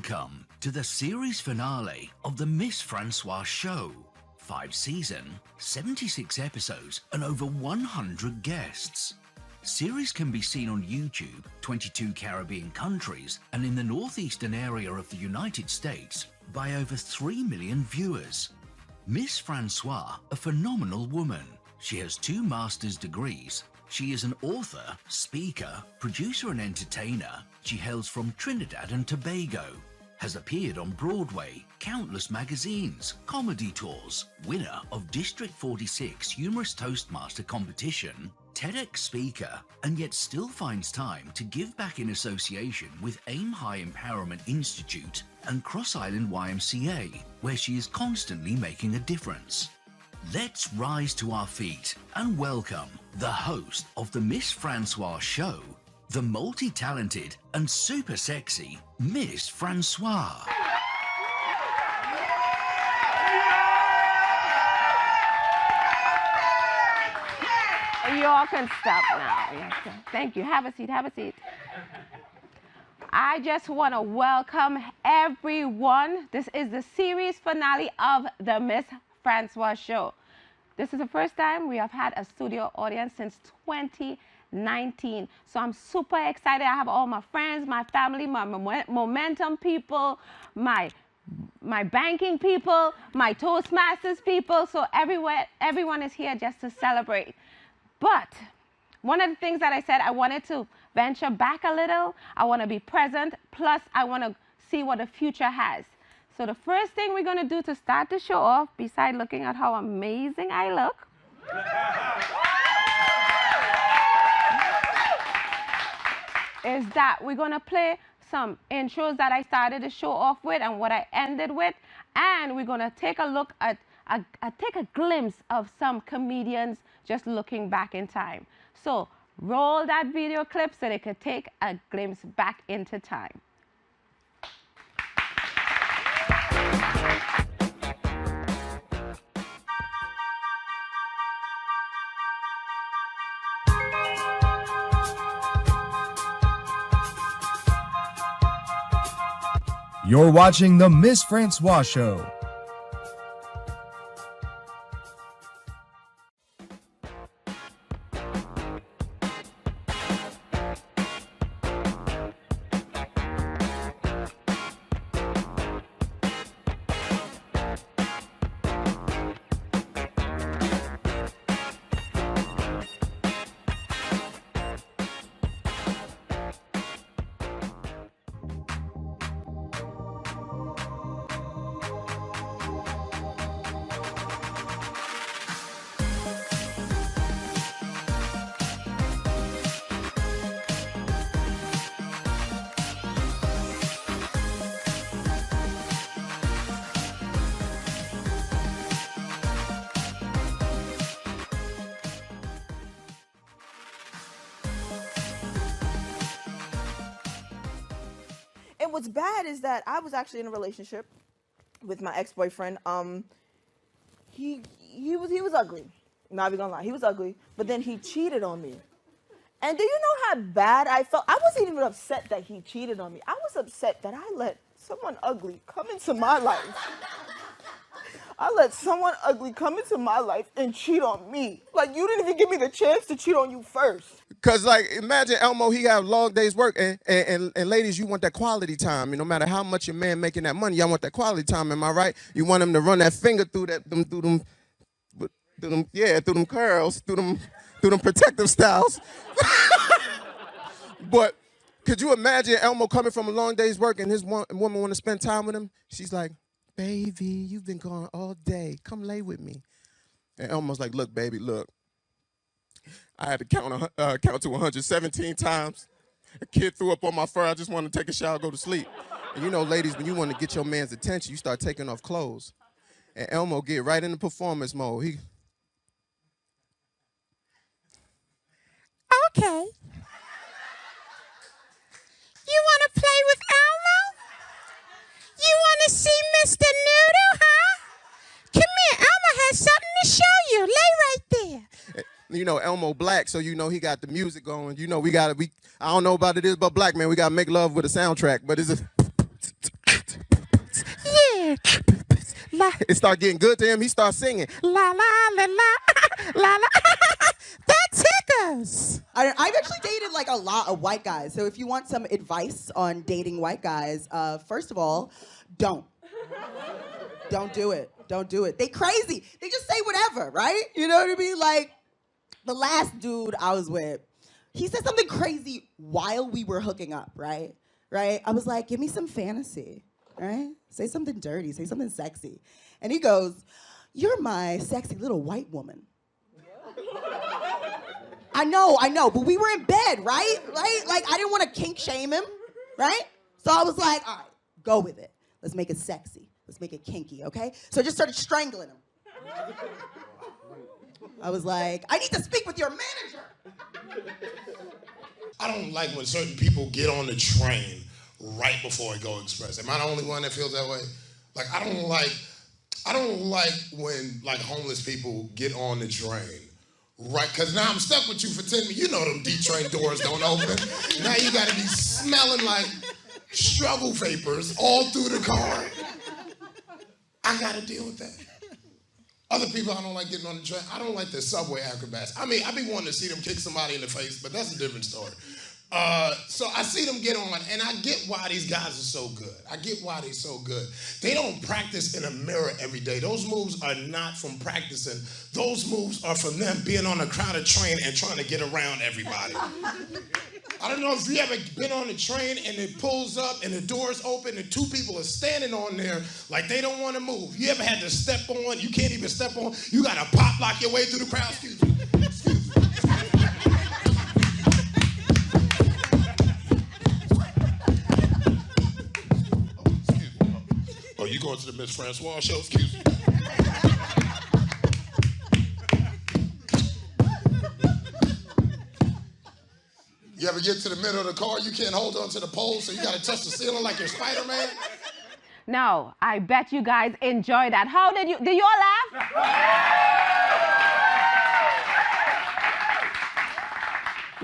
Welcome to the series finale of the Mss Francois Show. 5-season, 76 episodes and over 100 guests. Series can be seen on YouTube, 22 Caribbean countries, and in the northeastern area of the United States by over 3 million viewers. Mss Francois, a phenomenal woman. She has 2 master's degrees. She is an author, speaker, producer and entertainer. She hails from Trinidad and Tobago. Has appeared on Broadway, countless magazines, comedy tours, winner of District 46 Humorous Toastmaster competition, TEDx speaker, and yet still finds time to give back in association with Aim High Empowerment Institute and Cross Island YMCA, where she is constantly making a difference. Let's rise to our feet and welcome the host of the Mss Francois Show, the multi-talented and super sexy Mss Francois. You all can stop now. Yes, thank you. Have a seat, have a seat. I just want to welcome everyone. This is the series finale of the Mss Francois Show. This is the first time we have had a studio audience since 2019. So I'm super excited. I have all my friends, my family, my momentum people, my banking people, my Toastmasters people. So everyone is here just to celebrate. But one of the things that I said, I wanted to venture back a little. I want to be present. Plus, I want to see what the future has. So the first thing we're going to do to start the show off, besides looking at how amazing I look, is that we're going to play some intros that I started the show off with and what I ended with. And we're going to take a look at, take a glimpse of some comedians just looking back in time. So roll that video clip so they could take a glimpse back into time. You're watching the Mss Francois Show. And what's bad is that I was actually in a relationship with my ex-boyfriend. He was ugly. Not even gonna lie, he was ugly. But then he cheated on me. And do you know how bad I felt? I wasn't even upset that he cheated on me. I was upset that I let someone ugly come into my life. I let someone ugly come into my life and cheat on me. Like, you didn't even give me the chance to cheat on you first. Cause like, imagine Elmo, he got a long day's work, and ladies, you want that quality time. No matter how much your man making that money, y'all want that quality time. Am I right? You want him to run that finger through them curls, through them protective styles. But could you imagine Elmo coming from a long day's work and his woman want to spend time with him? She's like, baby, you've been gone all day. Come lay with me. And Elmo's like, look, baby, look. I had to count to 117 times. A kid threw up on my fur. I just want to take a shower, go to sleep. And you know, ladies, when you want to get your man's attention, you start taking off clothes. And Elmo get right into performance mode. Okay. You want to play with Elmo? You want to see Mr. Noodle, huh? Come here, Elmo has something to show you. Lay right there. You know, Elmo black, so you know he got the music going. You know, I don't know about it is, but black man, we got to make love with a soundtrack, but it's a... La, It start getting good to him. He starts singing. la, la, la, la, la, la. That tickles. I've actually dated like a lot of white guys. So if you want some advice on dating white guys, first of all, don't. Don't do it. Don't do it. They crazy. They just say whatever, right? You know what I mean? Like, the last dude I was with, he said something crazy while we were hooking up, right? Right? I was like, give me some fantasy, right? Say something dirty, say something sexy. And he goes, you're my sexy little white woman. I know, but we were in bed, right? Right? Like, I didn't want to kink shame him, right? So I was like, all right, go with it. Let's make it sexy. Let's make it kinky, okay? So I just started strangling him. I was like, I need to speak with your manager. I don't like when certain people get on the train right before it go express. Am I the only one that feels that way? Like, I don't like when like homeless people get on the train. Right, because now I'm stuck with you for 10 minutes. You know them D-train doors don't open. Now you gotta be smelling like struggle vapors all through the car. I gotta deal with that. Other people I don't like getting on the train. I don't like the subway acrobats. I mean, I be wanting to see them kick somebody in the face, but that's a different story. So I see them get on, and I get why these guys are so good. I get why they're so good. They don't practice in a mirror every day. Those moves are not from practicing. Those moves are from them being on a crowded train and trying to get around everybody. I don't know if you ever been on a train and it pulls up and the doors open and two people are standing on there like they don't want to move. You ever had to step on, you can't even step on, you got to pop lock your way through the crowd. Excuse me. Oh, you going to the Mss Francois Show? Excuse me. You ever get to the middle of the car, you can't hold on to the pole, so you got to touch the ceiling like you're Spider-Man? No, I bet you guys enjoy that. How did you all laugh?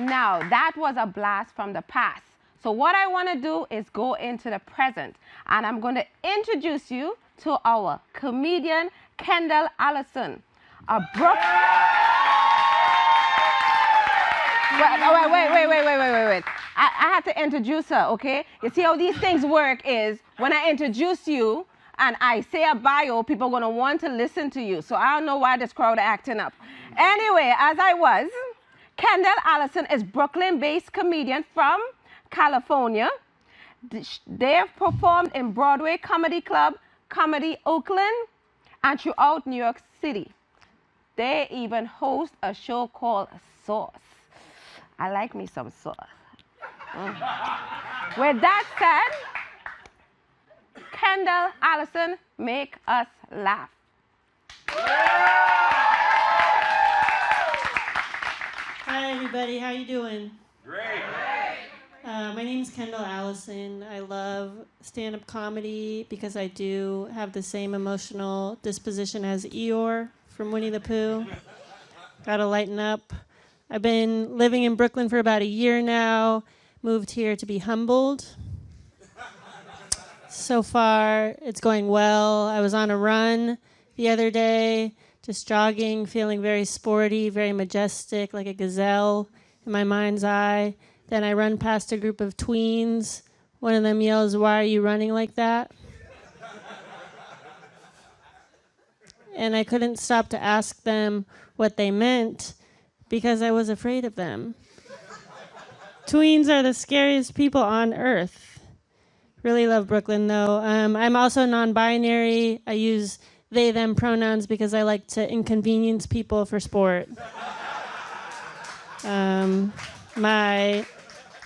Now, that was a blast from the past. So what I want to do is go into the present, and I'm going to introduce you to our comedian, Kendall Allison, a Wait. I had to introduce her, okay? You see how these things work is when I introduce you and I say a bio, people are going to want to listen to you. So I don't know why this crowd are acting up. Anyway, as I was, Kendall Allison is Brooklyn-based comedian from California. They have performed in Broadway Comedy Club, Comedy Oakland, and throughout New York City. They even host a show called Sauce. I like me some sauce. With that said, Kendall Allison, make us laugh. Hi everybody, how you doing? Great. My name's Kendall Allison. I love stand-up comedy because I do have the same emotional disposition as Eeyore from Winnie the Pooh. Gotta lighten up. I've been living in Brooklyn for about a year now. Moved here to be humbled. So far, it's going well. I was on a run the other day, just jogging, feeling very sporty, very majestic, like a gazelle in my mind's eye. Then I run past a group of tweens. One of them yells, "Why are you running like that?" And I couldn't stop to ask them what they meant because I was afraid of them. Tweens are the scariest people on earth. Really love Brooklyn, though. I'm also non-binary. I use they, them pronouns because I like to inconvenience people for sport.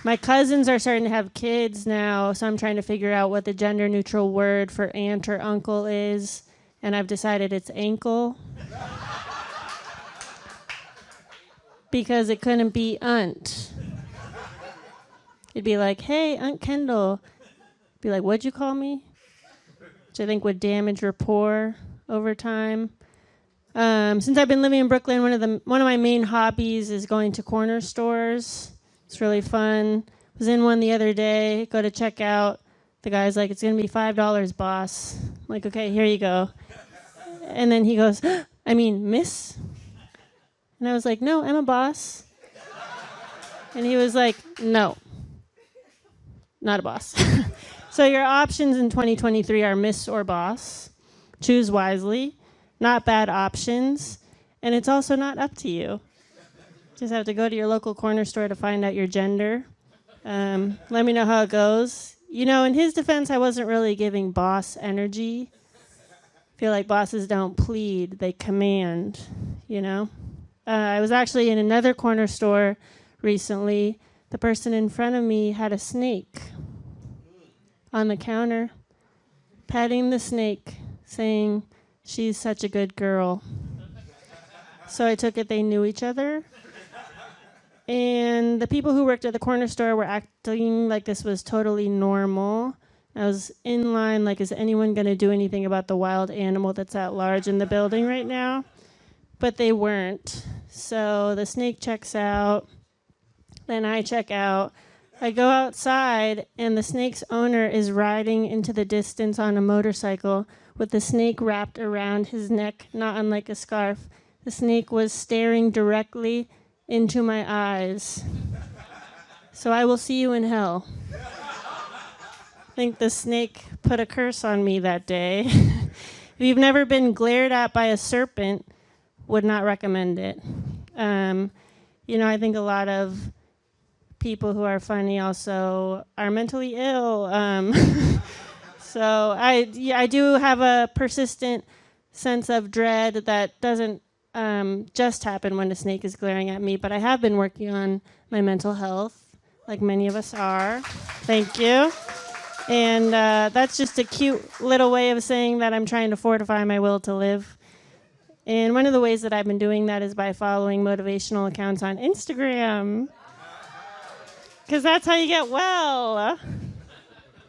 My cousins are starting to have kids now, so I'm trying to figure out what the gender-neutral word for aunt or uncle is, and I've decided it's ankle. Because it couldn't be aunt. It'd be like, "Hey, Aunt Kendall." Be like, "What'd you call me?" Which I think would damage rapport over time. Since I've been living in Brooklyn, one of my main hobbies is going to corner stores. It's really fun. Was in one the other day. Go to check out The guy's like, it's going to be $5, boss. I'm like, okay, here you go. And then he goes, I mean, miss? And I was like, no, I'm a boss. And he was like, no, not a boss. So your options in 2023 are miss or boss. Choose wisely. Not bad options. And it's also not up to you. Just have to go to your local corner store to find out your gender. Let me know how it goes. You know, in his defense, I wasn't really giving boss energy. I feel like bosses don't plead, they command, you know? I was actually in another corner store recently. The person in front of me had a snake on the counter, petting the snake, saying, she's such a good girl. So I took it they knew each other. And the people who worked at the corner store were acting like this was totally normal. I was in line like, is anyone going to do anything about the wild animal that's at large in the building right now? But they weren't. So the snake checks out. Then I check out. I go outside, and the snake's owner is riding into the distance on a motorcycle with the snake wrapped around his neck, not unlike a scarf. The snake was staring directly into my eyes. So I will see you in hell. I think the snake put a curse on me that day. If you've never been glared at by a serpent, would not recommend it. You know, I think a lot of people who are funny also are mentally ill. So I do have a persistent sense of dread that doesn't just happen when a snake is glaring at me, but I have been working on my mental health, like many of us are. Thank you. And that's just a cute little way of saying that I'm trying to fortify my will to live. And one of the ways that I've been doing that is by following motivational accounts on Instagram, because that's how you get well.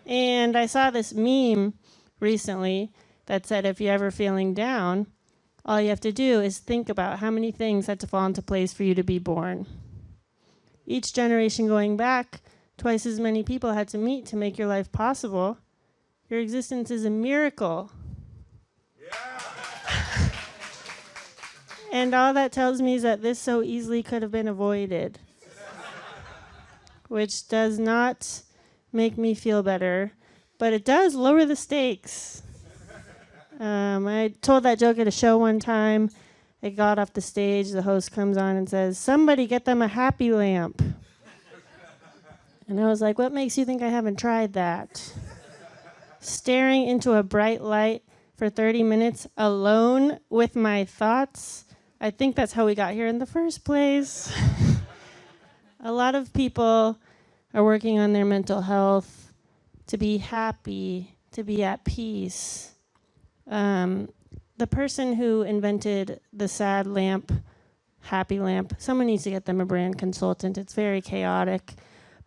And I saw this meme recently that said, if you're ever feeling down, all you have to do is think about how many things had to fall into place for you to be born. Each generation going back, twice as many people had to meet to make your life possible. Your existence is a miracle. And all that tells me is that this so easily could have been avoided, which does not make me feel better, but it does lower the stakes. I told that joke at a show one time. I got off the stage, the host comes on and says, somebody get them a happy lamp. And I was like, what makes you think I haven't tried that? Staring into a bright light for 30 minutes alone with my thoughts. I think that's how we got here in the first place. A lot of people are working on their mental health to be happy, to be at peace. The person who invented the sad lamp, happy lamp, someone needs to get them a brand consultant. It's very chaotic.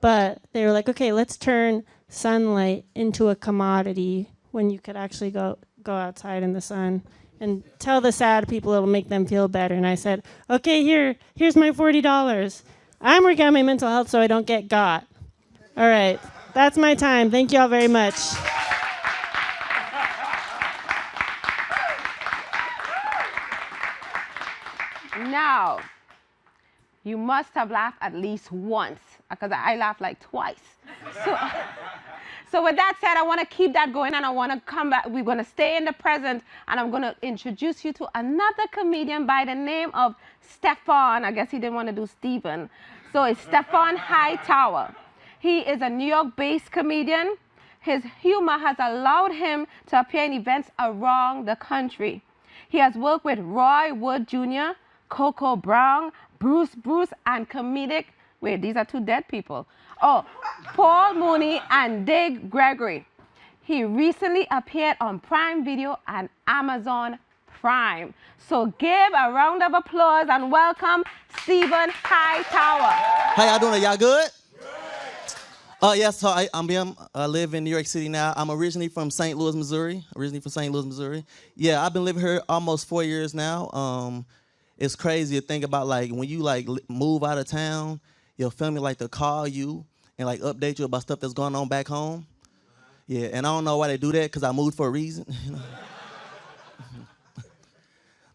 But they were like, okay, let's turn sunlight into a commodity when you could actually go outside in the sun and tell the sad people it'll make them feel better. And I said, okay, here's my $40. I'm working on my mental health so I don't get got. All right, that's my time. Thank you all very much. Now, you must have laughed at least once, because I laughed like twice. So with that said, I want to keep that going, and I want to come back. We're going to stay in the present, and I'm going to introduce you to another comedian by the name of Stefan. I guess he didn't want to do Stephen. So it's Stefan Hightower. He is a New York-based comedian. His humor has allowed him to appear in events around the country. He has worked with Roy Wood Jr., Coco Brown, Bruce, and comedic, wait, these are two dead people. Oh, Paul Mooney and Dig Gregory. He recently appeared on Prime Video and Amazon Prime. So give a round of applause and welcome Stephen Hightower. How y'all doing? Are y'all good? Yes, so I live in New York City now. I'm originally from St. Louis, Missouri. Yeah, I've been living here almost 4 years now. It's crazy to think about, like, when you like move out of town, your family like to call you and like update you about stuff that's going on back home. Yeah, and I don't know why they do that, because I moved for a reason. You know?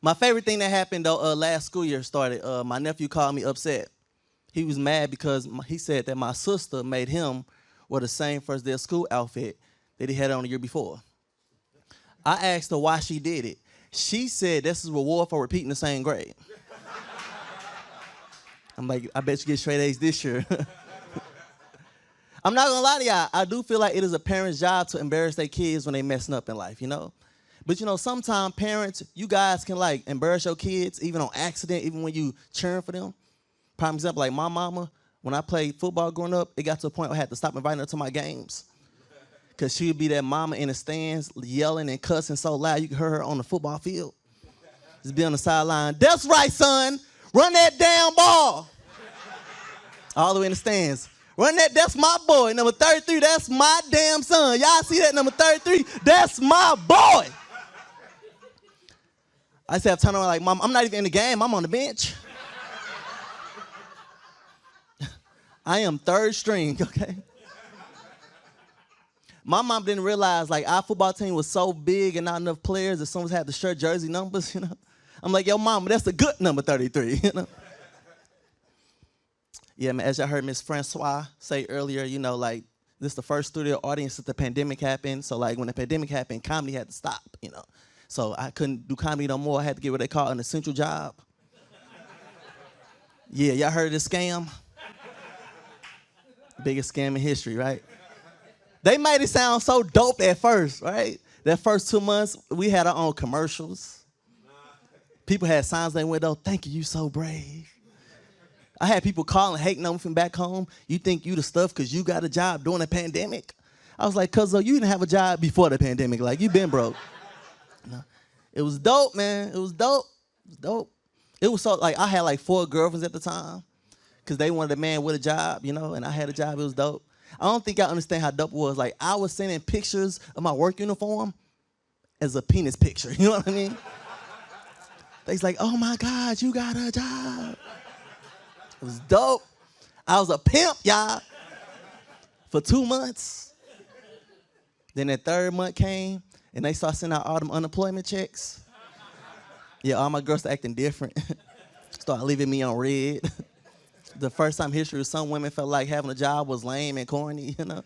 My favorite thing that happened, though, last school year started, my nephew called me upset. He was mad because he said that my sister made him wear the same first day of school outfit that he had on the year before. I asked her why she did it. She said this is reward for repeating the same grade. I'm like, I bet you get straight A's this year. I'm not gonna lie to y'all, I do feel like it is a parent's job to embarrass their kids when they messing up in life, you know? But you know, sometimes parents, you guys can like embarrass your kids, even on accident, even when you cheering for them. Prime example, like my mama, when I played football growing up, it got to a point where I had to stop inviting her to my games. Because she would be that mama in the stands yelling and cussing so loud you could hear her on the football field. Just be on the sideline. That's right, son. Run that damn ball. All the way in the stands. Run that, that's my boy. Number 33, that's my damn son. Y'all see that, number 33? That's my boy. I used to have to turn around like, Mom, I'm not even in the game. I'm on the bench. I am third string, okay? My mom didn't realize, like, our football team was so big and not enough players that some of us had the shirt jersey numbers, you know? I'm like, yo, mama, that's a good number 33, you know? Yeah, man, as y'all heard Mss Francois say earlier, you know, like, this is the first studio audience since the pandemic happened. So, like, when the pandemic happened, comedy had to stop, you know? So I couldn't do comedy no more. I had to get what they call an essential job. Yeah, y'all heard of this scam? Biggest scam in history, right? They made it sound so dope at first, right? That first 2 months, we had our own commercials. People had signs on their window, thank you, you so brave. I had people calling, hating on me from back home. You think you the stuff because you got a job during the pandemic? I was like, cuz you didn't have a job before the pandemic. Like, you been broke. No. It was dope, man. It was dope. It was dope. It was so, like, I had like 4 girlfriends at the time because they wanted a man with a job, you know, and I had a job. It was dope. I don't think I understand how dope it was. Like, I was sending pictures of my work uniform as a penis picture. You know what I mean? They's like, oh my God, you got a job. It was dope. I was a pimp, y'all, for 2 months. Then that 3rd month came, and they started sending out all them unemployment checks. Yeah, all my girls acting different. Started leaving me on red. The first time in history, some women felt like having a job was lame and corny, you know?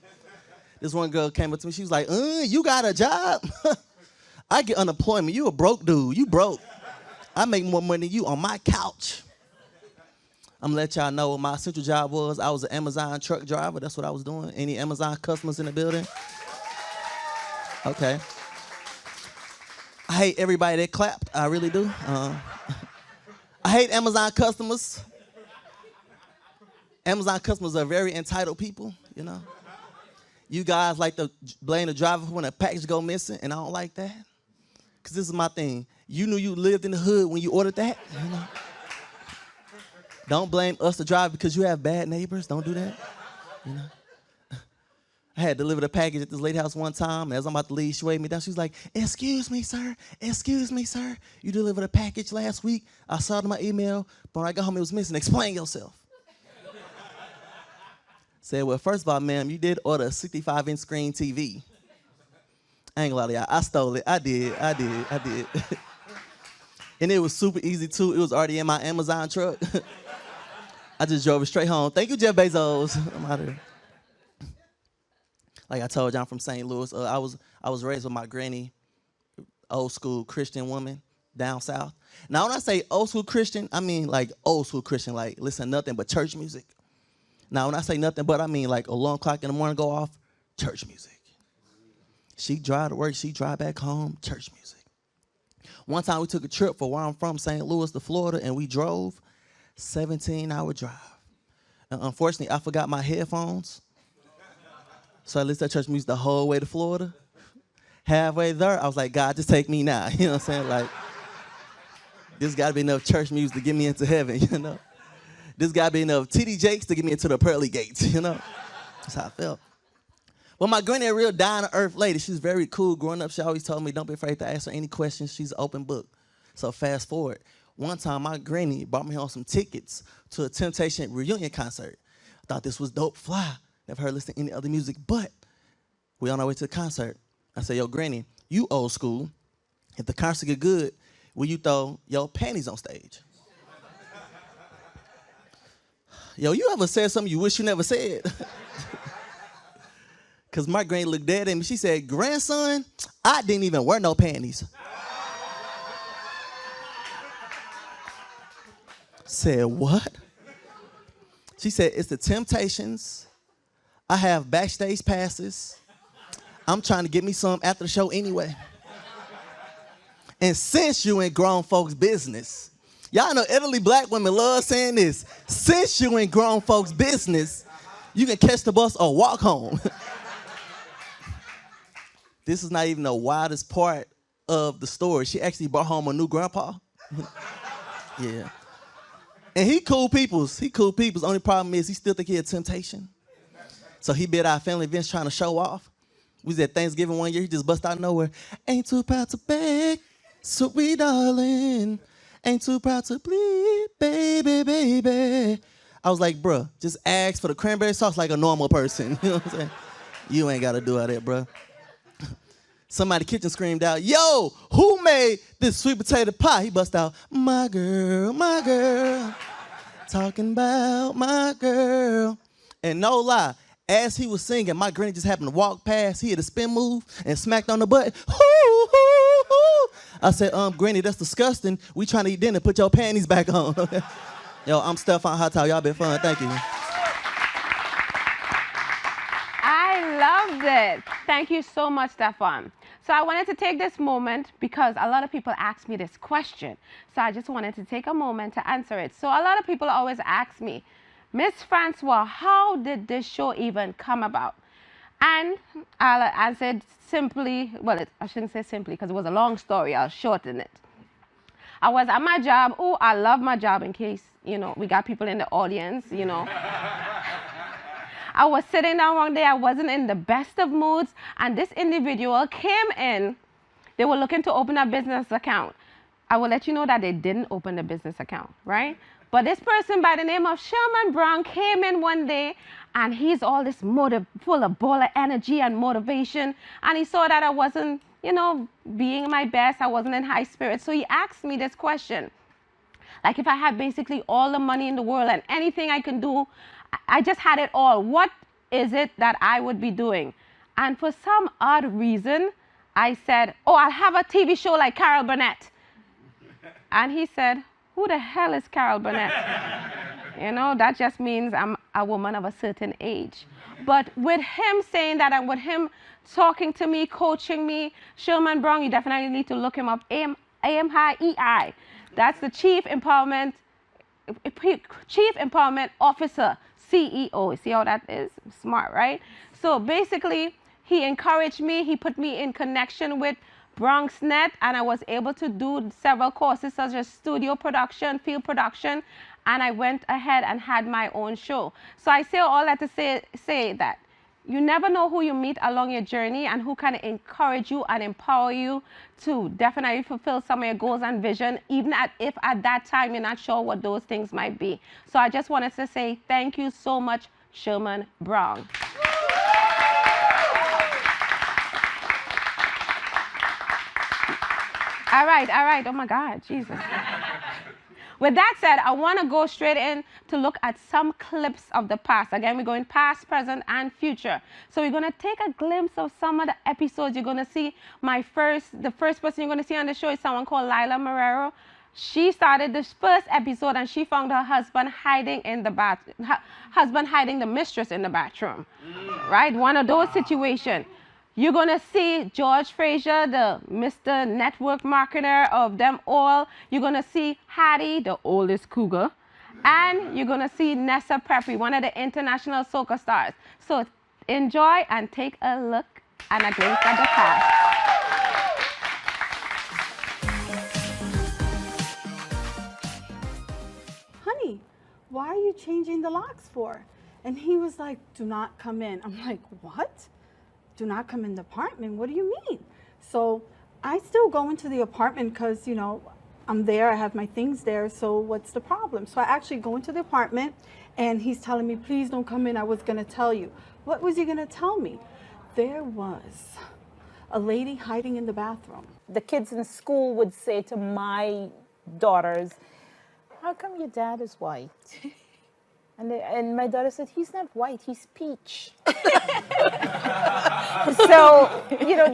This one girl came up to me, she was like, you got a job? I get unemployment, you a broke dude, you broke. I make more money than you on my couch. I'm gonna let y'all know what my essential job was. I was an Amazon truck driver, that's what I was doing. Any Amazon customers in the building? Okay. I hate everybody that clapped, I really do. I hate Amazon customers. Amazon customers are very entitled people, you know. You guys like to blame the driver when a package go missing, and I don't like that. Because this is my thing. You knew you lived in the hood when you ordered that, you know. Don't blame us the driver because you have bad neighbors. Don't do that, you know. I had delivered a package at this lady house one time, and as I'm about to leave, she waved me down. She was like, excuse me, sir. Excuse me, sir. You delivered a package last week. I saw it in my email, but when I got home, it was missing. Explain yourself. Said, well, first of all, ma'am, you did order a 65-inch screen TV. I ain't gonna lie to y'all. I stole it. I did. And it was super easy, too. It was already in my Amazon truck. I just drove it straight home. Thank you, Jeff Bezos. I'm out of here. Like I told you, I'm from St. Louis. I was raised with my granny, old school Christian woman down south. Now, when I say old school Christian, I mean like old school Christian, like listen to nothing but church music. Now, when I say nothing but, I mean like alarm clock in the morning go off, church music. She drive to work, she drive back home, church music. One time we took a trip from where I'm from, St. Louis to Florida, and we drove 17-hour drive. And unfortunately, I forgot my headphones. So I listened to church music the whole way to Florida. Halfway there, I was like, God, just take me now. You know what I'm saying? Like, there's got to be enough church music to get me into heaven, you know? There's got to be enough T.D. Jakes to get me into the pearly gates, you know? That's how I felt. Well, my granny, a real down-to-earth lady. She was very cool. Growing up, she always told me, don't be afraid to ask her any questions. She's an open book. So fast forward. One time, my granny brought me home some tickets to a Temptation reunion concert. I thought this was dope, fly. Never heard listen to any other music, but We on our way to the concert. I said, yo, Granny, you old school. If the concert get good, will you throw your panties on stage? Yo, you ever said something you wish you never said? Because my granny looked dead at me. She said, grandson, I didn't even wear no panties. Said, what? She said, it's the Temptations. I have backstage passes. I'm trying to get me some after the show anyway. And since you in grown folks' business, y'all know elderly black women love saying this. Since you in grown folks' business, you can catch the bus or walk home. This is not even the wildest part of the story. She actually brought home a new grandpa. Yeah. And he cool peoples. He cool peoples. Only problem is he still think he a temptation. So he be at our family events trying to show off. We was at Thanksgiving one year. He just bust out of nowhere. Ain't too proud to beg, sweet darling. Ain't too proud to plead, baby, baby. I was like, bruh, just ask for the cranberry sauce like a normal person. You know what I'm saying? You ain't got to do all that, bruh. Somebody in the kitchen screamed out, yo, who made this sweet potato pie? He bust out, my girl, talking about my girl. And no lie, as he was singing, my granny just happened to walk past. He had a spin move and smacked on the butt. Hoo, hoo, hoo. I said, Granny, that's disgusting. We trying to eat dinner. Put your panties back on. Yo, I'm Stefan Hottow. Y'all been fun. Thank you. I loved it. Thank you so much, Stefan. So I wanted to take this moment because a lot of people ask me this question. So I just wanted to take a moment to answer it. So a lot of people always ask me, Mss Francois, how did this show even come about? And I'll answer it simply, well, I shouldn't say simply because it was a long story. I'll shorten it. I was at my job. Oh, I love my job in case, you know, we got people in the audience, you know. I was sitting down one day, I wasn't in the best of moods, and this individual came in. They were looking to open a business account. I will let you know that they didn't open the business account, right? But this person by the name of Sherman Brown came in one day, and he's all this full of ball of energy and motivation, and he saw that I wasn't, you know, being my best, I wasn't in high spirits, so he asked me this question. Like if I had basically all the money in the world and anything I can do, I just had it all. What is it that I would be doing? And for some odd reason, I said, oh, I'll have a TV show like Carol Burnett. And he said, who the hell is Carol Burnett? You know, that just means I'm a woman of a certain age. But with him saying that and with him talking to me, coaching me, Sherman Brown, you definitely need to look him up, AMHI. That's the Chief Empowerment Officer, CEO. See how that is? Smart, right? So basically, he encouraged me. He put me in connection with BronxNet, and I was able to do several courses such as studio production, field production, and I went ahead and had my own show. So I say all that to say that you never know who you meet along your journey and who can encourage you and empower you to definitely fulfill some of your goals and vision, even if at that time you're not sure what those things might be. So I just wanted to say thank you so much, Sherman Brown. All right. Oh my God, Jesus. With that said, I want to go straight in to look at some clips of the past. Again, we're going past, present, and future. So we're going to take a glimpse of some of the episodes. You're going to see the first person you're going to see on the show is someone called Lilia Marrero. She started this first episode and she found her husband hiding in the hiding the mistress in the bathroom. Right? One of those situations. You're going to see George Frazier, the Mr. Network marketer of them all. You're going to see Hattie, the oldest cougar. And you're going to see Nessa Preppy, one of the international soca stars. So enjoy and take a look and a glimpse at the past. Honey, why are you changing the locks for? And he was like, do not come in. I'm like, what? Do not come in the apartment? What do you mean? So I still go into the apartment because, you know, I'm there, I have my things there, so what's the problem? So I actually go into the apartment and he's telling me, please don't come in, I was gonna tell you. What was he gonna tell me? there was a lady hiding in the bathroom. The kids in school would say to my daughters, how come your dad is white? And my daughter said, he's not white, he's peach. So, you know,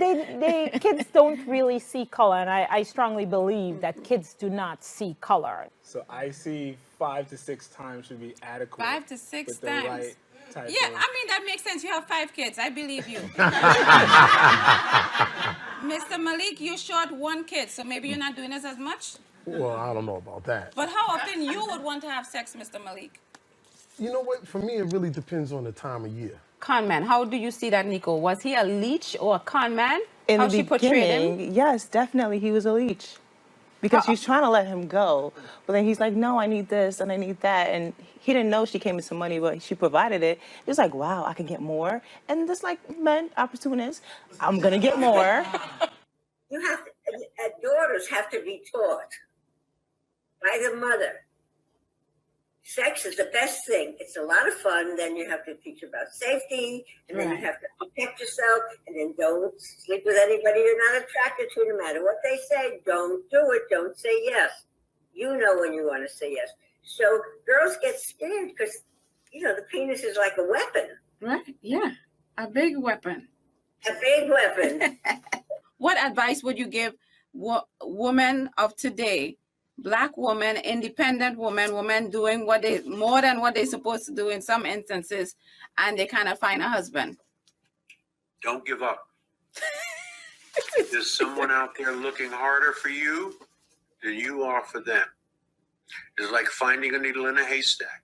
kids don't really see color, and I strongly believe that kids do not see color. So I see 5 to 6 times should be adequate. 5 to 6 with the times. right type Yeah, of... I mean, that makes sense. You have 5 kids. I believe you. Mr. Malik, you short 1 kid, so maybe you're not doing this as much? Well, I don't know about that. But how often you would want to have sex, Mr. Malik? You know what? For me, it really depends on the time of year. Con man, how do you see that, Nico? Was he a leech or a con man? In how the she portrayed him? beginning, yes, definitely, he was a leech. Because she's trying to let him go. But then he's like, no, I need this and I need that. And he didn't know she came with some money, but she provided it. He was like, wow, I can get more. And just like men, opportunists, I'm going to get more. You have to, daughters have to be taught by the mother. Sex is the best thing. It's a lot of fun. Then you have to teach about safety, and then you have to protect yourself, and then don't sleep with anybody you're not attracted to, no matter what they say. Don't do it. Don't say yes. You know when you want to say yes. So girls get scared because, you know, the penis is like a weapon. Right, yeah, a big weapon. A big weapon. What advice would you give women of today? Black women, independent women doing more than what they're supposed to do in some instances, and they kind of find a husband. Don't give up. There's someone out there looking harder for you than you are for them. It's like finding a needle in a haystack.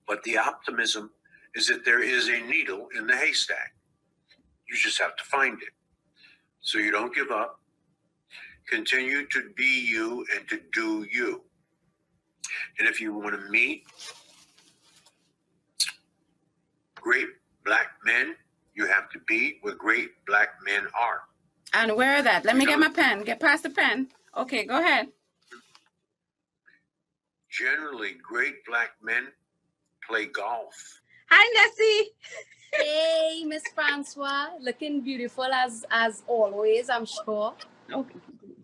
But the optimism is that there is a needle in the haystack. You just have to find it. So you don't give up. Continue to be you and to do you. And if you want to meet great black men, you have to be where great black men are. And where are that? Let me get my pen. Get past the pen. Okay, go ahead. Generally, great black men play golf. Hi, Nessie. Hey, Miss Francois. Looking beautiful as always, I'm sure. Okay.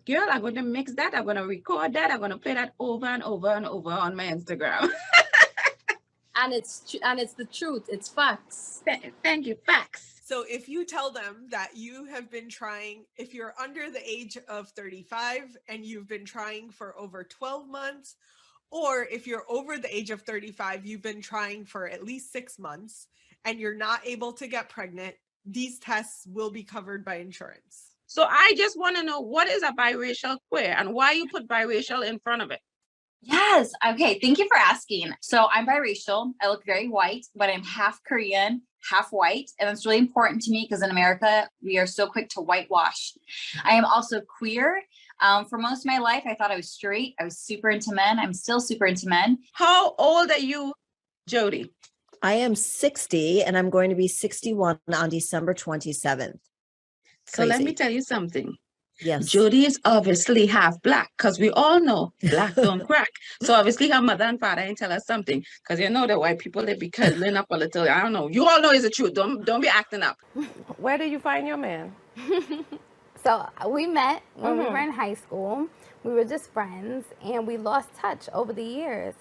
Girl, I'm going to mix that. I'm going to record that. I'm going to play that over and over and over on my Instagram. And it's the truth. It's facts. Thank you. Facts. So if you tell them that you have been trying, if you're under the age of 35 and you've been trying for over 12 months, or if you're over the age of 35, you've been trying for at least 6 months and you're not able to get pregnant, these tests will be covered by insurance. So I just want to know, what is a biracial queer and why you put biracial in front of it? Yes. Okay. Thank you for asking. So I'm biracial. I look very white, but I'm half Korean, half white. And that's really important to me because in America, we are so quick to whitewash. I am also queer. For most of my life, I thought I was straight. I was super into men. I'm still super into men. How old are you, Jody? I am 60 and I'm going to be 61 on December 27th. So let me tell you something. Yes. Jody is obviously half black because we all know black don't crack. So obviously her mother and father ain't tell us something because you know the white people, they be cuddling up a little. I don't know. You all know it's the truth. Don't be acting up. Where did you find your man? So we met when we were in high school. We were just friends and we lost touch over the years.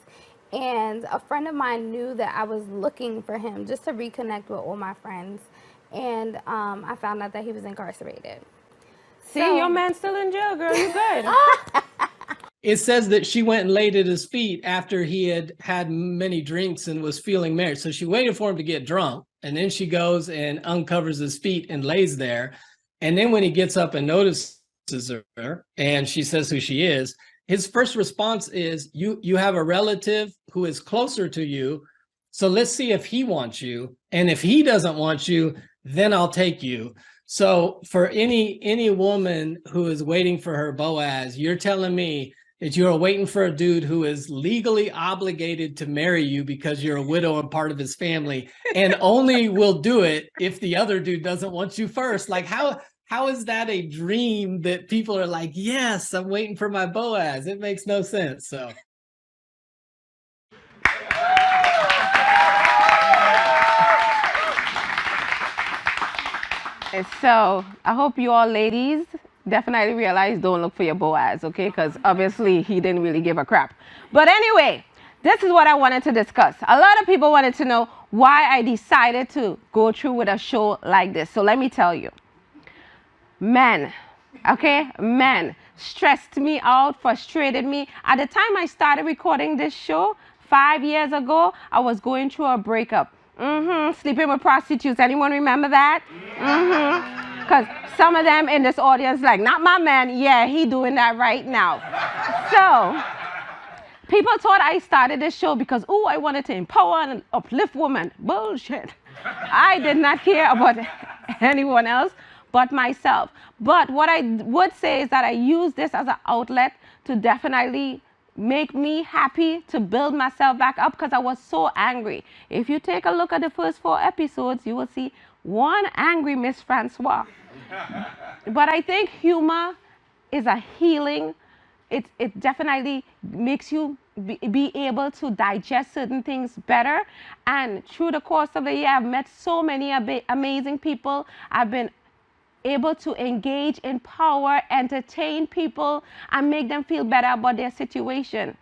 And a friend of mine knew that I was looking for him just to reconnect with all my friends. And I found out that he was incarcerated. See, your man's still in jail, girl. You good. It says that she went and laid at his feet after he had had many drinks and was feeling merry. So she waited for him to get drunk. And then she goes and uncovers his feet and lays there. And then when he gets up and notices her and she says who she is, his first response is, you have a relative who is closer to you. So let's see if he wants you. And if he doesn't want you, then I'll take you. So for any woman who is waiting for her Boaz, you're telling me that you're waiting for a dude who is legally obligated to marry you because you're a widow and part of his family, and only will do it if the other dude doesn't want you first. Like how is that a dream that people are like, yes, I'm waiting for my Boaz? It makes no sense. So. So I hope you all ladies definitely realize don't look for your Boaz, okay? Because obviously he didn't really give a crap. But anyway, this is what I wanted to discuss. A lot of people wanted to know why I decided to go through with a show like this. So let me tell you. Men, okay? Men stressed me out, frustrated me. At the time I started recording this show, 5 years ago, I was going through a breakup. Sleeping with prostitutes. Anyone remember that? Because some of them in this audience like, not my man. Yeah, he doing that right now. So people thought I started this show because, oh, I wanted to empower and uplift women. Bullshit. I did not care about anyone else but myself. But what I would say is that I use this as an outlet to definitely make me happy, to build myself back up, because I was so angry. If you take a look at the first 4 episodes, you will see one angry Mss Francois. But I think humor is a healing. It definitely makes you be able to digest certain things better. And through the course of the year, I've met so many amazing people. I've been able to engage, empower, entertain people, and make them feel better about their situation.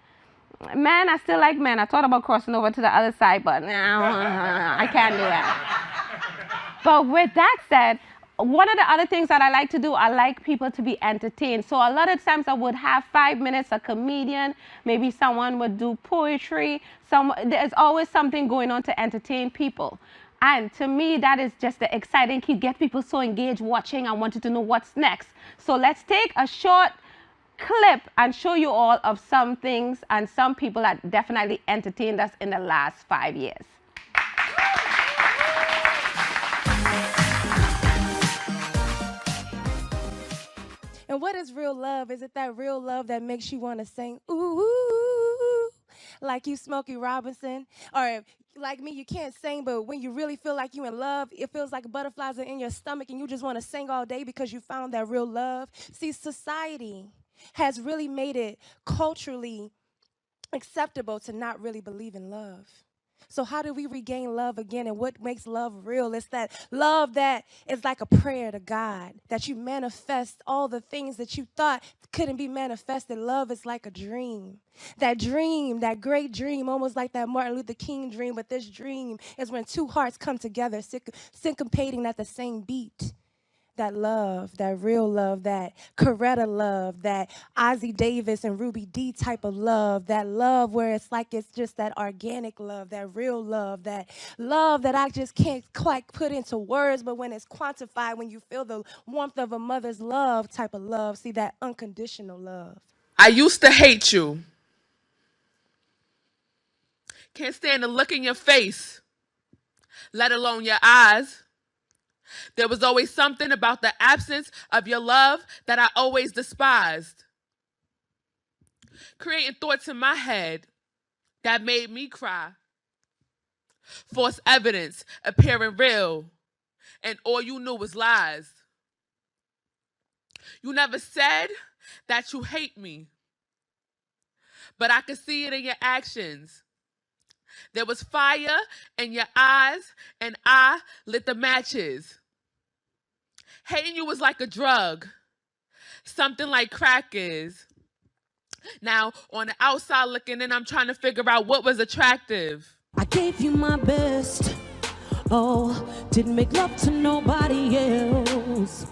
Men, I still like men. I thought about crossing over to the other side, but no, I can't do that. But with that said, one of the other things that I like to do, I like people to be entertained. So a lot of times I would have 5 minutes, a comedian, maybe someone would do poetry. There's always something going on to entertain people. And to me, that is just the exciting key. Get people so engaged watching and wanted to know what's next. So let's take a short clip and show you all of some things and some people that definitely entertained us in the last 5 years. And what is real love? Is it that real love that makes you want to sing, ooh, like you Smokey Robinson? Or like me, you can't sing, but when you really feel like you in love, it feels like butterflies are in your stomach and you just want to sing all day because you found that real love. See, society has really made it culturally acceptable to not really believe in love. So how do we regain love again, and what makes love real? It's that love that is like a prayer to God, that you manifest all the things that you thought couldn't be manifested. Love is like a dream, that great dream, almost like that Martin Luther King dream, but this dream is when 2 hearts come together, syncopating at the same beat. That love, that real love, that Coretta love, that Ozzie Davis and Ruby Dee type of love, that love where it's like it's just that organic love, that real love that I just can't quite put into words, but when it's quantified, when you feel the warmth of a mother's love type of love, see, that unconditional love. I used to hate you. Can't stand the look in your face, let alone your eyes. There was always something about the absence of your love that I always despised. Creating thoughts in my head that made me cry. False evidence appearing real, and all you knew was lies. You never said that you hate me, but I could see it in your actions. There was fire in your eyes, and I lit the matches. Hating you was like a drug, something like crack is. Now, on the outside looking in, I'm trying to figure out what was attractive. I gave you my best, oh, didn't make love to nobody else.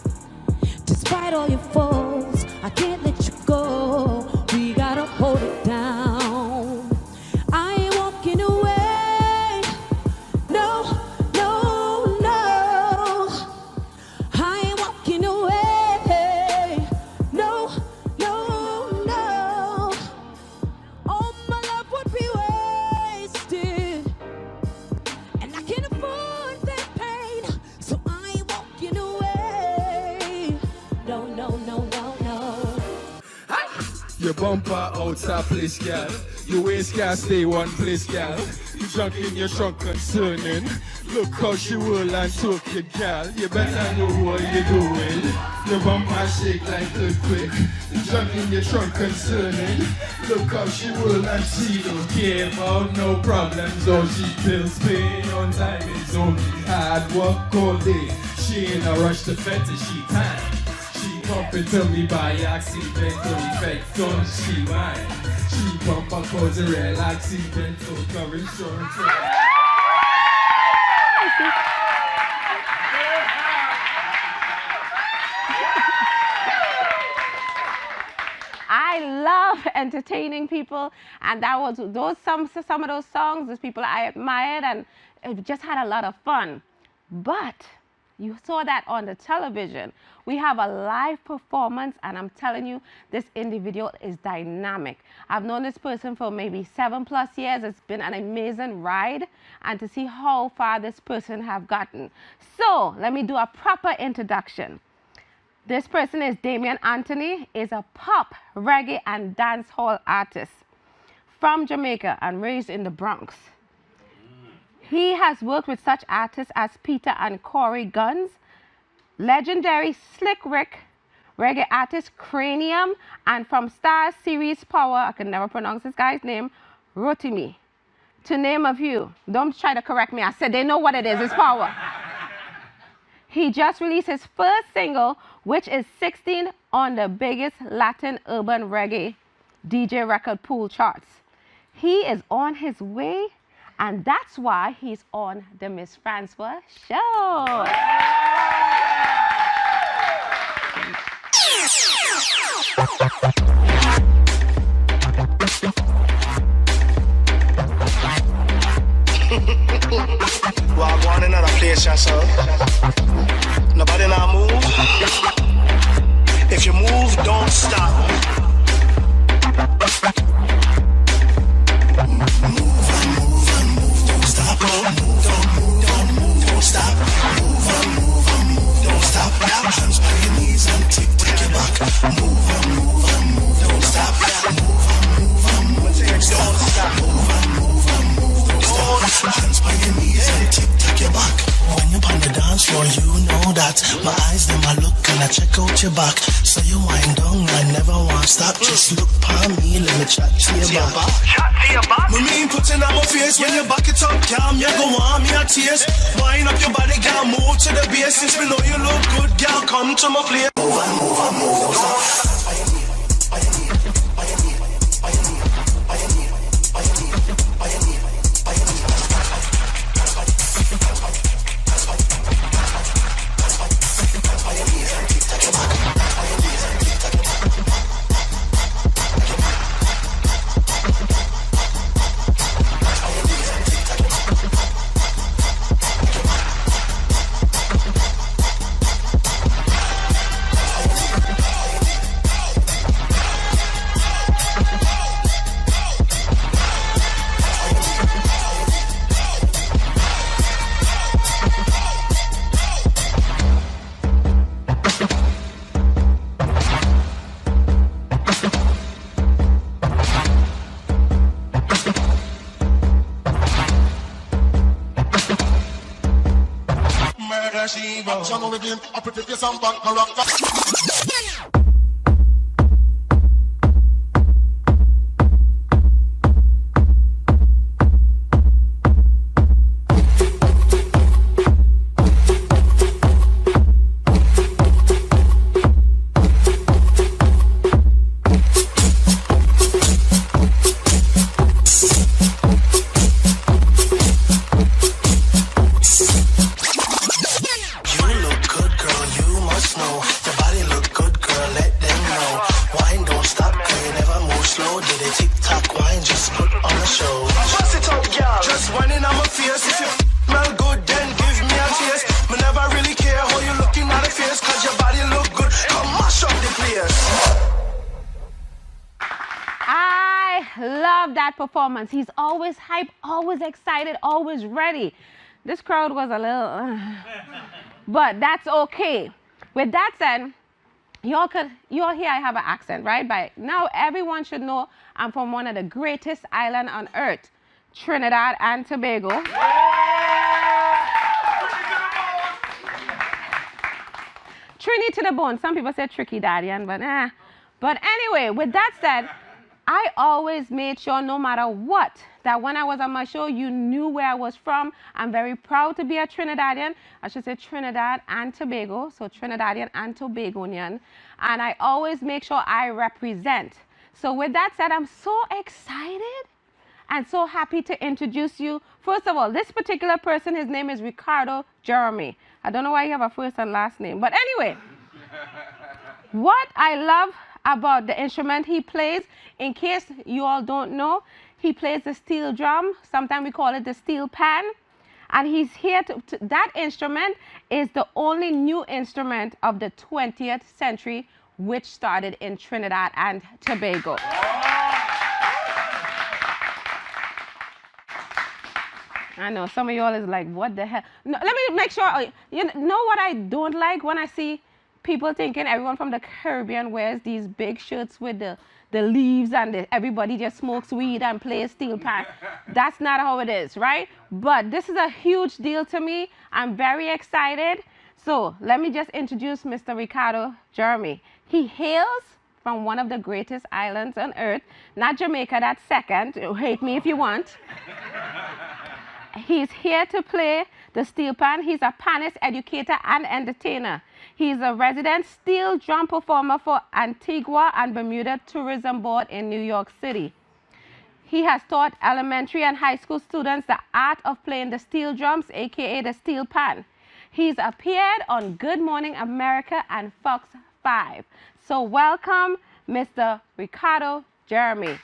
Despite all your faults, I can't let you go. We gotta hold it down. I ain't walking away. No, no, no. I ain't walking away. No, no, no. All my love would be wasted, and I can't afford that pain, so I ain't walking away. No, no, no, no, no. Your bumper outside place, girl. Your waist can't stay one place, girl. You drunk in your trunk concerning. Look how she will and took it, girl. You better know what you're doing. Your bumper shake like earthquake. You drunk in your trunk concerning. Look how she will and she don't care about no problems. All she feels pain on time is only hard work all day. She in a rush to fetish, she time. She pump into me by accidental effect, don't she mind? She pump up cause a real accidental cover short. I love entertaining people, and that was some of those songs, those people I admired, and it just had a lot of fun. But you saw that on the television. We have a live performance, and I'm telling you, this individual is dynamic. I've known this person for maybe 7+ years. It's been an amazing ride, and to see how far this person have gotten. So let me do a proper introduction. This person is Damian Anthony, is a pop, reggae, and dancehall artist from Jamaica and raised in the Bronx. He has worked with such artists as Peter and Corey Guns, legendary Slick Rick, reggae artist Cranium, and from Star Series Power, I can never pronounce this guy's name, Rotimi. To name a few. Don't try to correct me. I said they know what it is. It's Power. He just released his first single, which is 16 on the biggest Latin urban reggae DJ record pool charts. He is on his way, and that's why he's on the Mss Francois Show. Well, I'm going another place, yourself. Nobody now move. If you move, don't stop. Move and move and move, don't stop. Don't stop. Move and move and move, don't stop. Hands by your knees and take your back. Move and move and move, don't stop. Move and move and move, don't stop. Move and move and move, don't stop. Hands by your knees and take your back. When you're on the dance floor, you know that. My eyes, them I look and I check out your back. So you wind down, I never want to stop. Just look past me, let me chat to your back. Chat to your back? Me mean putting on my face. When you back it up, calm, you go on me a taste. Wind up your body, girl, move to the base. Since we know you look good, girl, come to my place. Move and move and move, don't stop. Performance. He's always hype, always excited, always ready. This crowd was a little, but that's okay. With that said, you all hear I have an accent, right? By now, everyone should know I'm from one of the greatest islands on earth, Trinidad and Tobago. Trini to the bone. Some people say tricky daddy, but anyway, with that said, I always made sure, no matter what, that when I was on my show, you knew where I was from. I'm very proud to be a Trinidadian. I should say Trinidad and Tobago, so Trinidadian and Tobagonian. And I always make sure I represent. So with that said, I'm so excited and so happy to introduce you. First of all, this particular person, his name is Ricardo Jeremy. I don't know why you have a first and last name, but anyway, what I love about the instrument he plays, in case you all don't know, he plays the steel drum. Sometimes we call it the steel pan. And he's here that instrument is the only new instrument of the 20th century, which started in Trinidad and Tobago. I know some of y'all is like, what the hell? No, let me make sure, you know what I don't like when I see people thinking everyone from the Caribbean wears these big shirts with the leaves and everybody just smokes weed and plays steel pan. That's not how it is, right? But this is a huge deal to me. I'm very excited. So let me just introduce Mr. Ricardo Jeremy. He hails from one of the greatest islands on earth, not Jamaica, that's second. Hate me if you want. He's here to play the steel pan. He's a panist, educator, and entertainer. He's a resident steel drum performer for Antigua and Bermuda Tourism Board in New York City. He has taught elementary and high school students the art of playing the steel drums, aka the steel pan. He's appeared on Good Morning America and Fox 5. So welcome, Mr. Ricardo Jeremy.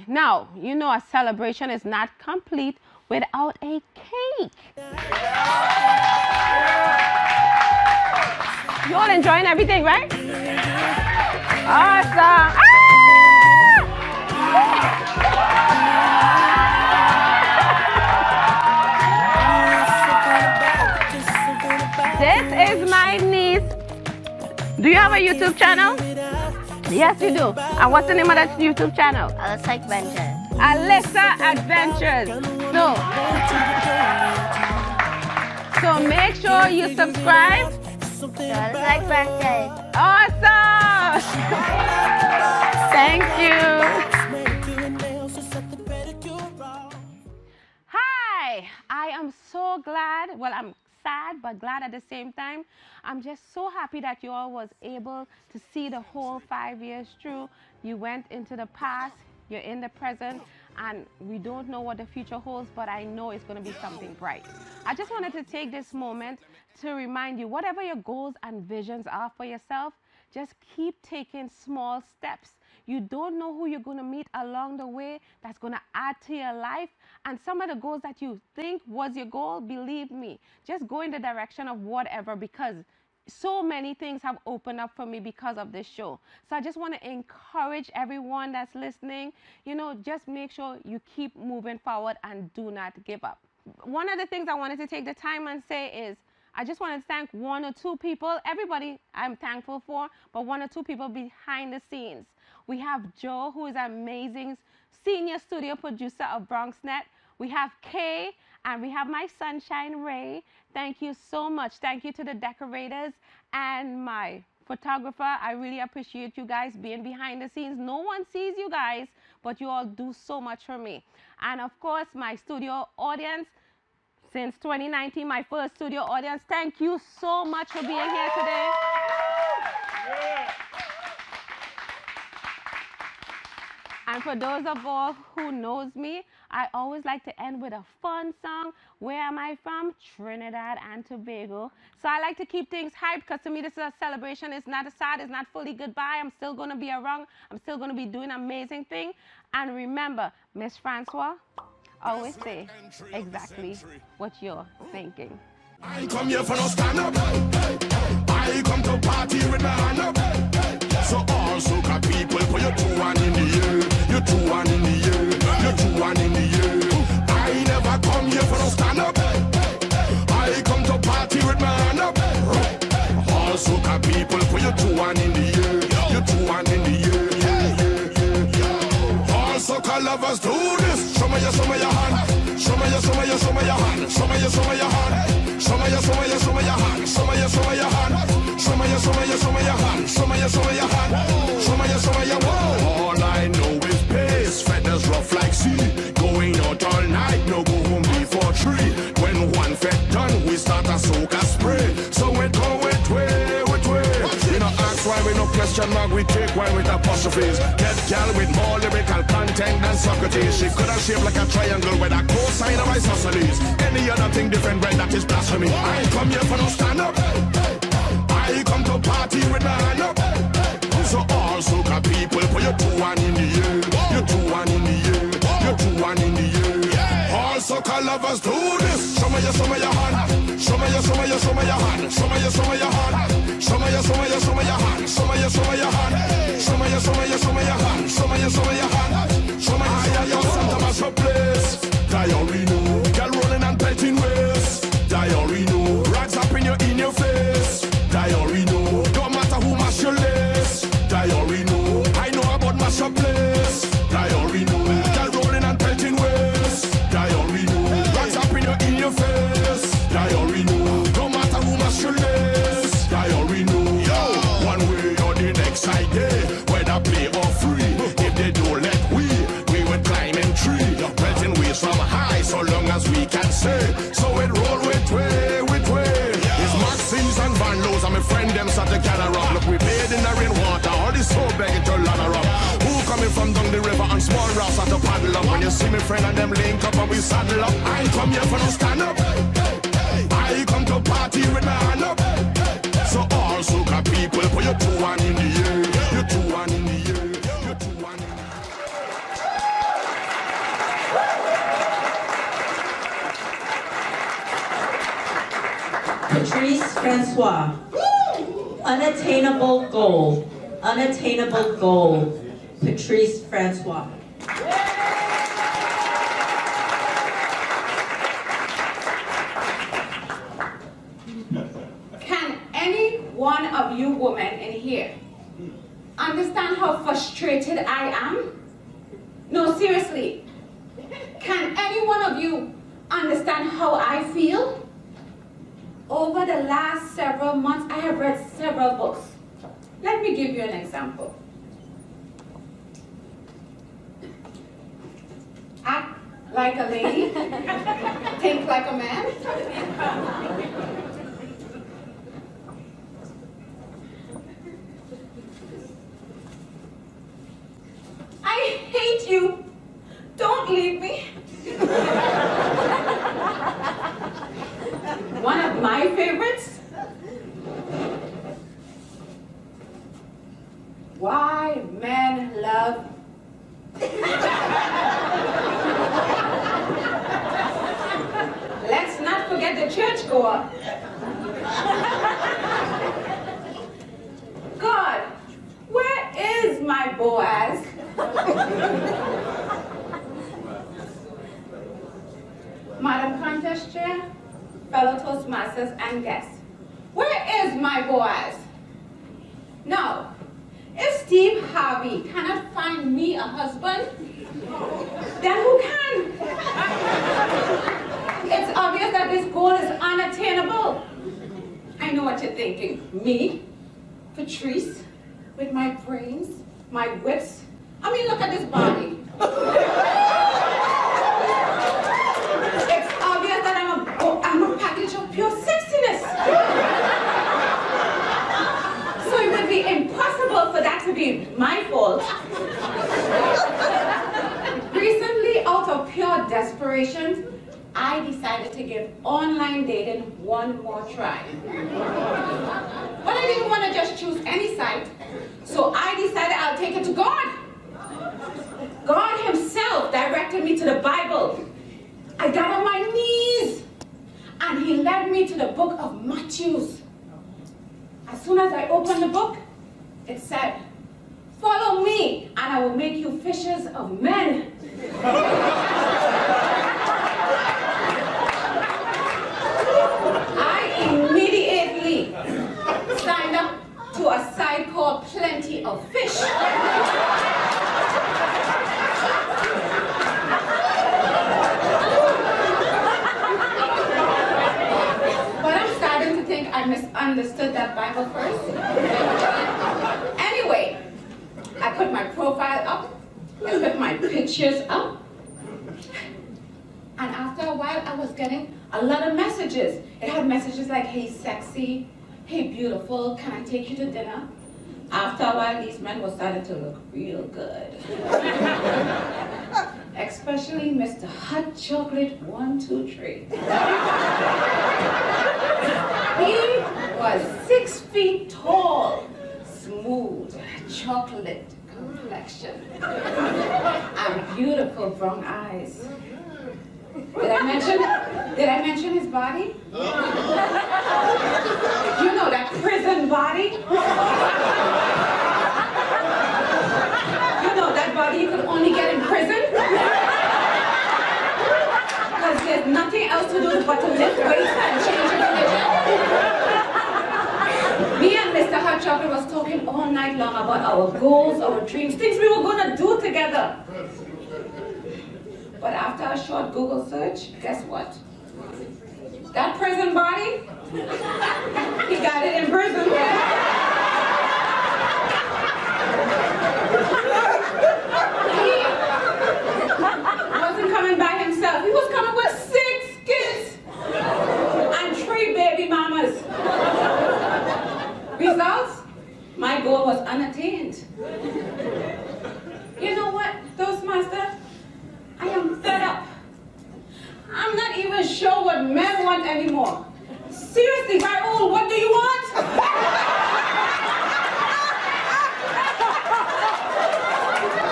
Now, you know a celebration is not complete without a cake. You all enjoying everything, right? Awesome. Ah! This is my niece. Do you have a YouTube channel? Yes, you do. And what's the name of that YouTube channel? Alyssa Adventures. Alyssa Adventures. So make sure you subscribe. Alyssa Adventures. Awesome. Thank you. Hi. I am so glad. Well, I'm sad but glad at the same time. I'm just so happy that you all was able to see the whole 5 years through. You went into the past, you're in the present, and we don't know what the future holds, but I know it's going to be something bright. I just wanted to take this moment to remind you, whatever your goals and visions are for yourself, just keep taking small steps. You don't know who you're going to meet along the way that's going to add to your life. And some of the goals that you think was your goal, believe me, just go in the direction of whatever, because so many things have opened up for me because of this show. So I just want to encourage everyone that's listening, you know, just make sure you keep moving forward and do not give up. One of the things I wanted to take the time and say is, I just want to thank 1 or 2 people, everybody I'm thankful for, but 1 or 2 people behind the scenes. We have Joe, who is an amazing senior studio producer of BronxNet. We have Kay, and we have my sunshine, Ray. Thank you so much. Thank you to the decorators and my photographer. I really appreciate you guys being behind the scenes. No one sees you guys, but you all do so much for me. And of course, my studio audience. Since 2019, my first studio audience. Thank you so much for being here today. And for those of all who knows me, I always like to end with a fun song. Where am I from? Trinidad and Tobago. So I like to keep things hyped, because to me this is a celebration. It's not a sad, it's not fully goodbye. I'm still going to be around. I'm still going to be doing amazing things. And remember, Mss Francois, always say exactly what you're thinking. I come here for no stand up. I come to party with my hand up. So all soca people, put your 2 hands in the air. Your 2 hands in the air. Your 2 hands in the air. I never come here for no stand up. I come to party with my hand up. All soca people, put your 2 hands in the air. Your 2 hands in the air. Soca lovers do this. Show me your hand. Show me your hand. Show me your hand. Show me your hand. Show me your hand. Show me your hand. Show me your hand. Show me your whoa. All I know is pace. Feathers rough like sea. Going out all night. No go home before 3. When one fed done, we start a soca spray. So we go with way. We no ask why, we no question mark. We take why with apostrophes. Get gal with more lyrical content than Socrates. She could have shaped like a triangle with a cosine of isosceles. Any other thing different, right? That is blasphemy. I come here for no stand up. I come to party with my hand up. So all soca people, put your 2 hands in the air. Your 2 hands in the air. Your 2 hands in the air. All soca lovers do this. Show me your hand. Show me your hand. Show me your hand. Show me your hand. Show me your hand. Show me your hand. Show me your hand. Show me your hand. Show me your Santa Maso place. Diorino, girl rolling and pelting waist. Diorino, rags up in your face. Diorino, don't matter who mash your lace. Diorino, I know about mash your place. Diorino, girl rolling and pelting waist. Diorino, rags up in your face. Diorino, don't matter who mash your lace. Diorino, yo, one way or the next side day, whether play or free. If they don't let we would climb in tree. Pelting waves from high, so long as we can say. So it roll with way. It's Maxims and Van Lows, and my friend them start to gather up. Look, we bathe in the rainwater, all this so begging to ladder up. Who coming from down the river on small rafts at the paddle up? When you see me friend and them link up and we saddle up. I come here for no stand up. I come to party with my hand up. So all soca people, put your 2 hands in the air. Your 2 hands in the air. Your 2 hands in the air. Mss Francois. Unattainable goal. Unattainable goal. Mss Francois. Can any one of you women in here understand how frustrated I am? No, seriously. Can any one of you understand how I feel? Over the last several months, I have read several books. Let me give you an example. Act like a lady, think like a man. I hate you. Don't leave me. One of my favorites. Why men love. Let's not forget the churchgoer. God, where is my Boaz? Madam Contest Chair, fellow Toastmasters and guests, where is my Boaz? Now, if Steve Harvey cannot find me a husband, then who can? It's obvious that this goal is unattainable. I know what you're thinking. Me, Patrice, with my brains, my wits. I mean, look at this body. It's obvious that I'm a package of pure sexiness. So it would be impossible for that to be my fault. Recently, out of pure desperation, I decided to give online dating one more try. But I didn't want to just choose any site, so I decided I'll take it to God. God himself directed me to the Bible. I got on my knees, and he led me to the book of Matthew. As soon as I opened the book, it said, "Follow me, and I will make you fishers of men." I immediately signed up to a site called Plenty of Fish. I misunderstood that Bible first. Anyway, I put my profile up, I put my pictures up, and after a while I was getting a lot of messages. It had messages like, "Hey sexy, hey beautiful, can I take you to dinner?" After a while these men were starting to look real good. Especially Mr. Hot Chocolate 123. He was 6 feet tall, smooth, chocolate complexion, and beautiful brown eyes. Did I mention his body? You know, that prison body? You know, that body you could only get in prison? Because there's nothing else to do but to lift weights and change religion. Me and Mr. Hot Chocolate was talking all night long about our goals, our dreams, things we were going to do together. But after a short Google search, guess what? That prison body, he got it in prison. He wasn't coming by himself. He was coming with 6 kids and 3 baby mamas. Results? My goal was unattained. You know what, Toastmaster? I am fed up. I'm not even sure what men want anymore. Seriously, Raoul, what do you want?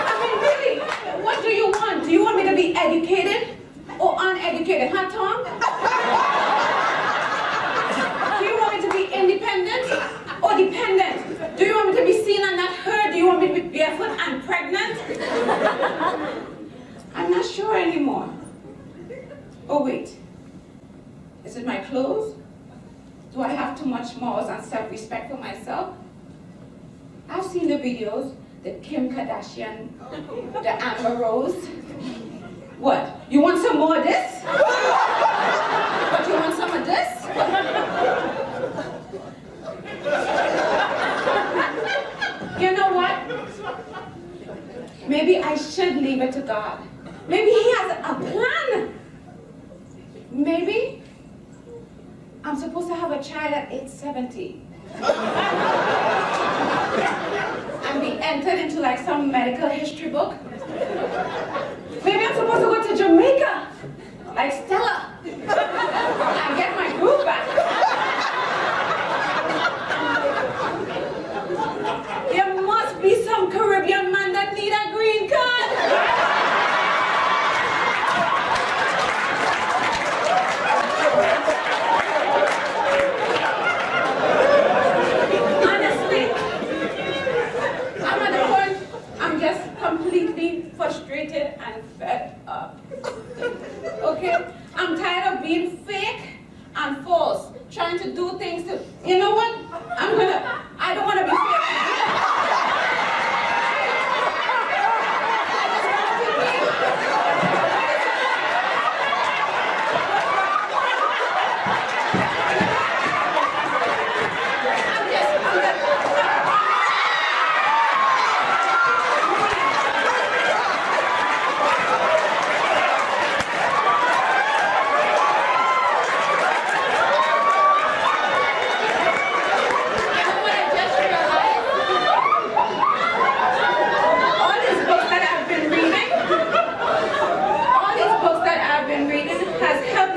I mean, really, what do you want? Do you want me to be educated or uneducated, huh, Tom? oh wait, is it my clothes? Do I have too much morals and self-respect for myself? I've seen the videos, the Kim Kardashian, the Amber Rose. What, you want some more of this? But you want some of this? You know what? Maybe I should leave it to God. Maybe He has a plan. Maybe I'm supposed to have a child at age 70. And be entered into like some medical history book. Maybe I'm supposed to go to Jamaica, like Stella, and get my groove back. There must be some Caribbean man that need a green card. Honestly, I'm at the point, I'm just completely frustrated and fed up. Okay? I'm tired of being fake and false, trying to do things to, you know what? I don't want to be fake.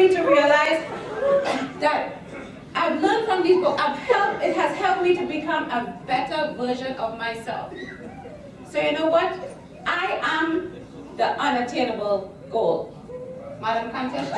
To realize that I've learned from these books, it has helped me to become a better version of myself. So you know what? I am the unattainable goal. Madam Contest.